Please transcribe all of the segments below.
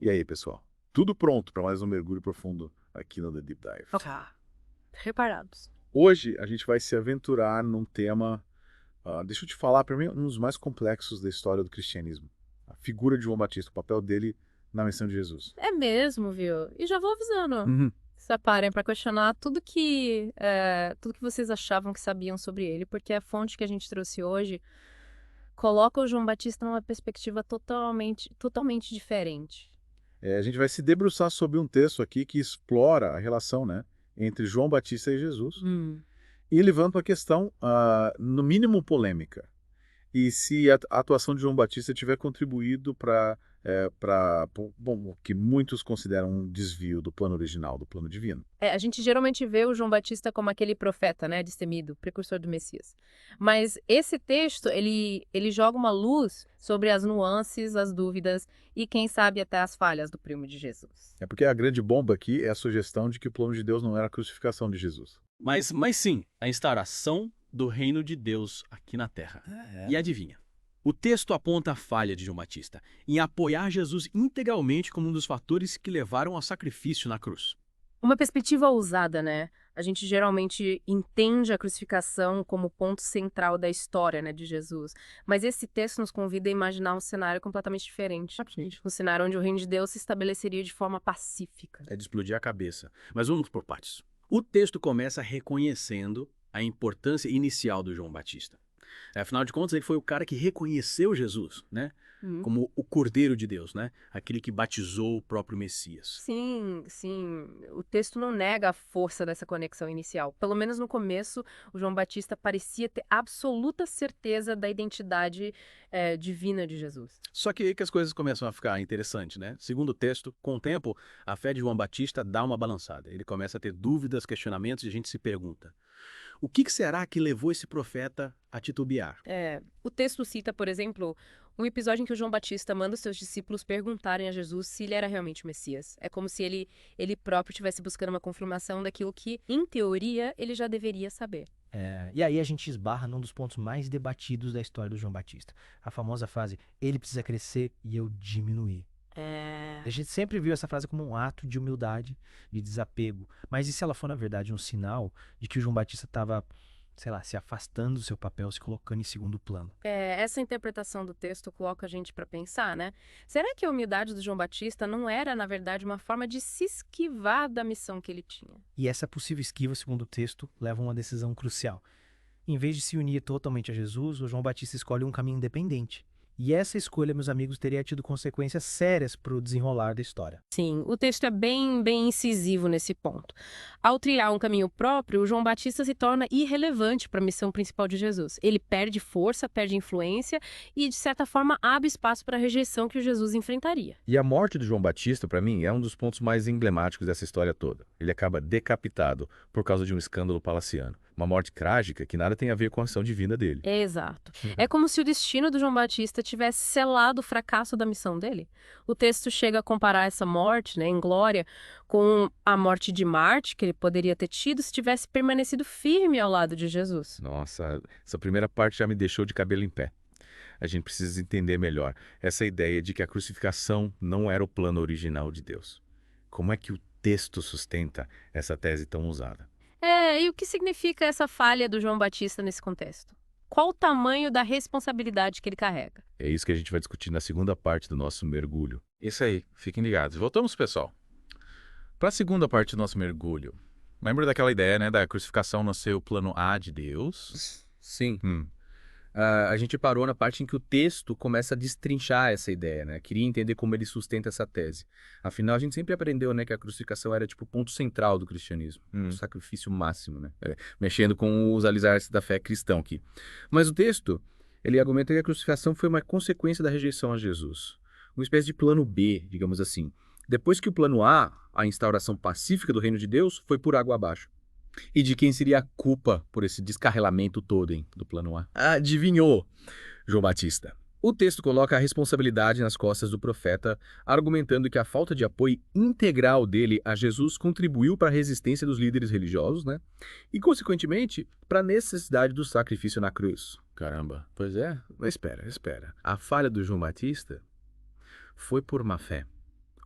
E aí, pessoal? Tudo pronto para mais um mergulho profundo aqui no The Deep Dive. Tá, preparados. Hoje a gente vai se aventurar num tema, deixa eu te falar, para mim, um dos mais complexos da história do cristianismo. A figura de João Batista, o papel dele na missão de Jesus. É mesmo, viu? E já vou avisando. Uhum. Se parem para questionar tudo que vocês achavam que sabiam sobre ele, porque a fonte que a gente trouxe hoje coloca o João Batista numa perspectiva totalmente diferente. A gente vai se debruçar sobre um texto aqui que explora a relação, né, entre João Batista e Jesus Hum. e levanta a questão, no mínimo polêmica. E se a atuação de João Batista tiver contribuído para bom, o que muitos consideram um desvio do plano original, do plano divino. A gente geralmente vê o João Batista como aquele profeta, né, destemido, precursor do Messias. Mas esse texto, ele joga uma luz sobre as nuances, as dúvidas e, quem sabe, até as falhas do primo de Jesus. É porque a grande bomba aqui é a sugestão de que o plano de Deus não era a crucificação de Jesus. Mas sim, a instauração do reino de Deus aqui na Terra. E adivinha? O texto aponta a falha de João Batista em apoiar Jesus integralmente como um dos fatores que levaram ao sacrifício na cruz. Uma perspectiva ousada, né? A gente geralmente entende a crucificação como ponto central da história, né, de Jesus. Mas esse texto nos convida a imaginar um cenário completamente diferente. Um cenário onde o reino de Deus se estabeleceria de forma pacífica. É de explodir a cabeça. Mas vamos por partes. O texto começa reconhecendo a importância inicial do João Batista. Afinal de contas, ele foi o cara que reconheceu Jesus, né? Hum. Como o Cordeiro de Deus, né? Aquele que batizou o próprio Messias. Sim, sim. O texto não nega a força dessa conexão inicial. Pelo menos no começo, o João Batista parecia ter absoluta certeza da identidade divina de Jesus. Só que aí que as coisas começam a ficar interessantes, né? Segundo o texto, com o tempo, a fé de João Batista dá uma balançada. Ele começa a ter dúvidas, questionamentos e a gente se pergunta: o que será que levou esse profeta a titubear? O texto cita, por exemplo, um episódio em que o João Batista manda seus discípulos perguntarem a Jesus se ele era realmente o Messias. É como se ele próprio estivesse buscando uma confirmação daquilo que, em teoria, ele já deveria saber. E aí a gente esbarra num dos pontos mais debatidos da história do João Batista. A famosa frase, ele precisa crescer e eu diminuir. A gente sempre viu essa frase como um ato de humildade, de desapego. Mas e se ela for, na verdade, um sinal de que o João Batista estava, sei lá, se afastando do seu papel, se colocando em segundo plano? Essa interpretação do texto coloca a gente para pensar, né? Será que a humildade do João Batista não era, na verdade, uma forma de se esquivar da missão que ele tinha? E essa possível esquiva, segundo o texto, leva a uma decisão crucial. Em vez de se unir totalmente a Jesus, o João Batista escolhe um caminho independente. E essa escolha, meus amigos, teria tido consequências sérias para o desenrolar da história. Sim, o texto é bem incisivo nesse ponto. Ao trilhar um caminho próprio, o João Batista se torna irrelevante para a missão principal de Jesus. Ele perde força, perde influência e, de certa forma, abre espaço para a rejeição que o Jesus enfrentaria. E a morte de João Batista, para mim, é um dos pontos mais emblemáticos dessa história toda. Ele acaba decapitado por causa de um escândalo palaciano. Uma morte trágica que nada tem a ver com a ação divina dele. Exato. É como se o destino do João Batista tivesse selado o fracasso da missão dele. O texto chega a comparar essa morte, né, em glória, com a morte de Marte, que ele poderia ter tido se tivesse permanecido firme ao lado de Jesus. Nossa, essa primeira parte já me deixou de cabelo em pé. A gente precisa entender melhor essa ideia de que a crucificação não era o plano original de Deus. Como é que o texto sustenta essa tese tão usada? E o que significa essa falha do João Batista nesse contexto? Qual o tamanho da responsabilidade que ele carrega? É isso que a gente vai discutir na segunda parte do nosso mergulho. Isso aí, fiquem ligados. Voltamos, pessoal. Para a segunda parte do nosso mergulho, lembra daquela ideia, né, da crucificação não ser o plano A de Deus? Sim. Hum. A gente parou na parte em que o texto começa a destrinchar essa ideia, né? Queria entender como ele sustenta essa tese. Afinal, a gente sempre aprendeu, né, que a crucificação era tipo o ponto central do cristianismo, o sacrifício máximo, né? Mexendo com os alicerces da fé cristã aqui. Mas o texto, ele argumenta que a crucificação foi uma consequência da rejeição a Jesus. Uma espécie de plano B, digamos assim. Depois que o plano a instauração pacífica do reino de Deus, foi por água abaixo. E de quem seria a culpa por esse descarrilamento todo, hein, do plano A? Adivinhou, João Batista. O texto coloca a responsabilidade nas costas do profeta, argumentando que a falta de apoio integral dele a Jesus contribuiu para a resistência dos líderes religiosos, né? E, consequentemente, para a necessidade do sacrifício na cruz. Caramba. Pois é, mas espera. A falha do João Batista foi por má fé.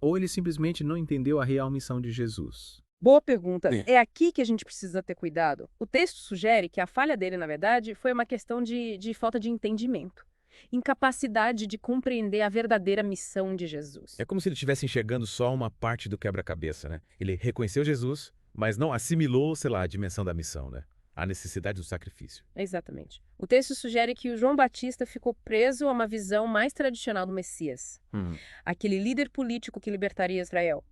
Ou ele simplesmente não entendeu a real missão de Jesus? Boa pergunta. É aqui que a gente precisa ter cuidado. O texto sugere que a falha dele, na verdade, foi uma questão de falta de entendimento. Incapacidade de compreender a verdadeira missão de Jesus. É como se ele estivesse enxergando só uma parte do quebra-cabeça, né? Ele reconheceu Jesus, mas não assimilou, sei lá, a dimensão da missão, né? A necessidade do sacrifício. Exatamente. O texto sugere que o João Batista ficou preso a uma visão mais tradicional do Messias. Aquele líder político que libertaria Israel.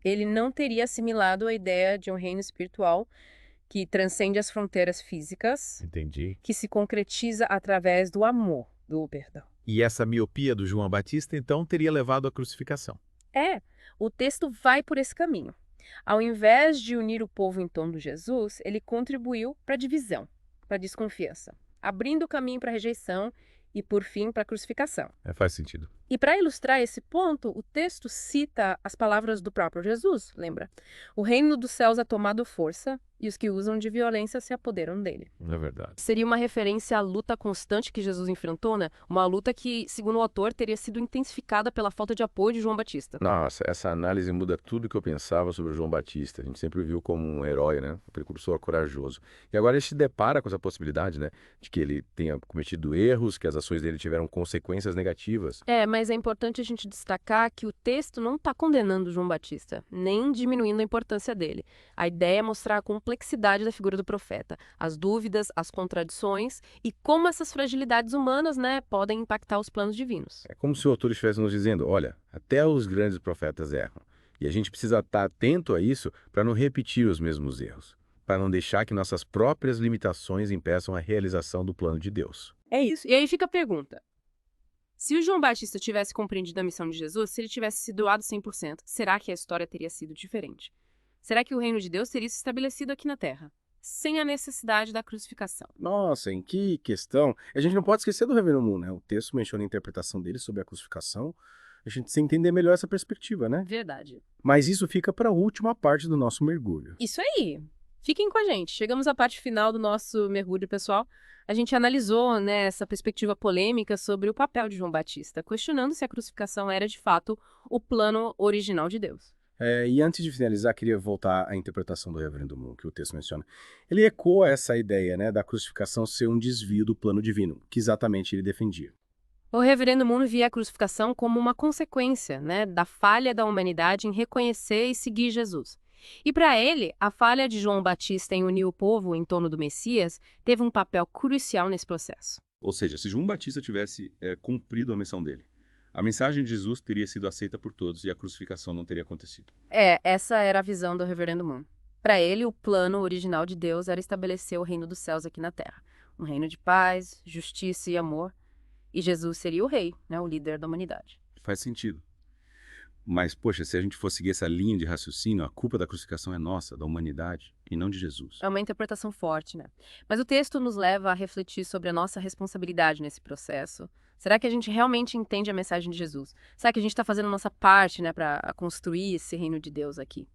Ele não teria assimilado a ideia de um reino espiritual que transcende as fronteiras físicas, Entendi. que se concretiza através do amor, do perdão. E essa miopia do João Batista, então, teria levado à crucificação. O texto vai por esse caminho. Ao invés de unir o povo em torno de Jesus, ele contribuiu para a divisão, para a desconfiança, abrindo o caminho para a rejeição e, por fim, para a crucificação. Faz sentido. E para ilustrar esse ponto, o texto cita as palavras do próprio Jesus, lembra? O reino dos céus é tomado força e os que usam de violência se apoderam dele. É verdade. Seria uma referência à luta constante que Jesus enfrentou, né? Uma luta que, segundo o autor, teria sido intensificada pela falta de apoio de João Batista. Nossa, essa análise muda tudo que eu pensava sobre o João Batista. A gente sempre o viu como um herói, né? Um precursor corajoso. E agora a gente se depara com essa possibilidade, né? De que ele tenha cometido erros, que as ações dele tiveram consequências negativas. Mas é importante a gente destacar que o texto não está condenando João Batista, nem diminuindo a importância dele. A ideia é mostrar a complexidade da figura do profeta, as dúvidas, as contradições e como essas fragilidades humanas, né, podem impactar os planos divinos. É como se o autor estivesse nos dizendo, olha, até os grandes profetas erram. E a gente precisa estar atento a isso para não repetir os mesmos erros, para não deixar que nossas próprias limitações impeçam a realização do plano de Deus. É isso. E aí fica a pergunta. Se o João Batista tivesse compreendido a missão de Jesus, se ele tivesse se doado 100%, será que a história teria sido diferente? Será que o reino de Deus teria se estabelecido aqui na Terra, sem a necessidade da crucificação? Nossa, em que questão. A gente não pode esquecer do Reverendo Moon, né? O texto menciona a interpretação dele sobre a crucificação. A gente precisa entender melhor essa perspectiva, né? Verdade. Mas isso fica para a última parte do nosso mergulho. Isso aí. Fiquem com a gente. Chegamos à parte final do nosso mergulho, pessoal. A gente analisou, né, essa perspectiva polêmica sobre o papel de João Batista, questionando se a crucificação era, de fato, o plano original de Deus. E antes de finalizar, queria voltar à interpretação do Reverendo Moon, que o texto menciona. Ele ecoa essa ideia, né, da crucificação ser um desvio do plano divino, que exatamente ele defendia. O Reverendo Moon via a crucificação como uma consequência, né, da falha da humanidade em reconhecer e seguir Jesus. E para ele, a falha de João Batista em unir o povo em torno do Messias teve um papel crucial nesse processo. Ou seja, se João Batista tivesse cumprido a missão dele, a mensagem de Jesus teria sido aceita por todos e a crucificação não teria acontecido. Essa era a visão do Reverendo Moon. Para ele, o plano original de Deus era estabelecer o reino dos céus aqui na Terra. Um reino de paz, justiça e amor. E Jesus seria o rei, né, o líder da humanidade. Faz sentido. Mas, poxa, se a gente for seguir essa linha de raciocínio, a culpa da crucificação é nossa, da humanidade, e não de Jesus. É uma interpretação forte, né? Mas o texto nos leva a refletir sobre a nossa responsabilidade nesse processo. Será que a gente realmente entende a mensagem de Jesus? Será que a gente está fazendo a nossa parte, né, para construir esse reino de Deus aqui?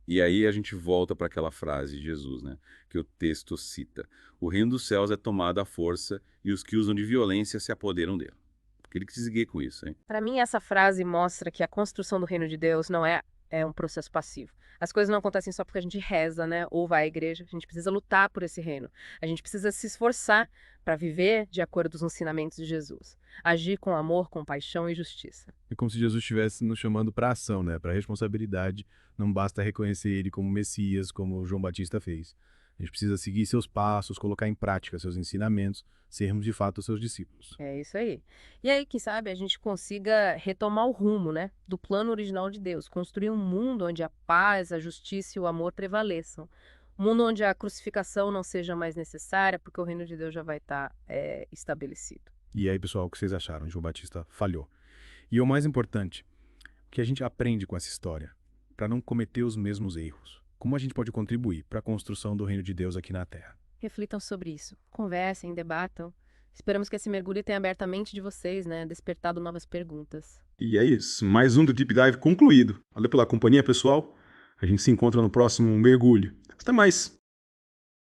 E aí a gente volta para aquela frase de Jesus, né, que o texto cita. O reino dos céus é tomado à força e os que usam de violência se apoderam dele. Queria que se ligue com isso, hein? Para mim, essa frase mostra que a construção do reino de Deus não é um processo passivo. As coisas não acontecem só porque a gente reza, né? Ou vai à igreja. A gente precisa lutar por esse reino. A gente precisa se esforçar para viver de acordo com os ensinamentos de Jesus. Agir com amor, compaixão e justiça. É como se Jesus estivesse nos chamando para ação, né? Para responsabilidade. Não basta reconhecer ele como Messias, como João Batista fez. A gente precisa seguir seus passos, colocar em prática seus ensinamentos, sermos de fato seus discípulos. É isso aí. E aí, quem sabe, a gente consiga retomar o rumo, né, do plano original de Deus. Construir um mundo onde a paz, a justiça e o amor prevaleçam. Um mundo onde a crucificação não seja mais necessária, porque o reino de Deus já vai estar estabelecido. E aí, pessoal, o que vocês acharam? João Batista falhou. E o mais importante, o que a gente aprende com essa história, para não cometer os mesmos erros. Como a gente pode contribuir para a construção do reino de Deus aqui na Terra? Reflitam sobre isso. Conversem, debatam. Esperamos que esse mergulho tenha aberto a mente de vocês, né? Despertado novas perguntas. E é isso. Mais um do Deep Dive concluído. Valeu pela companhia, pessoal. A gente se encontra no próximo mergulho. Até mais!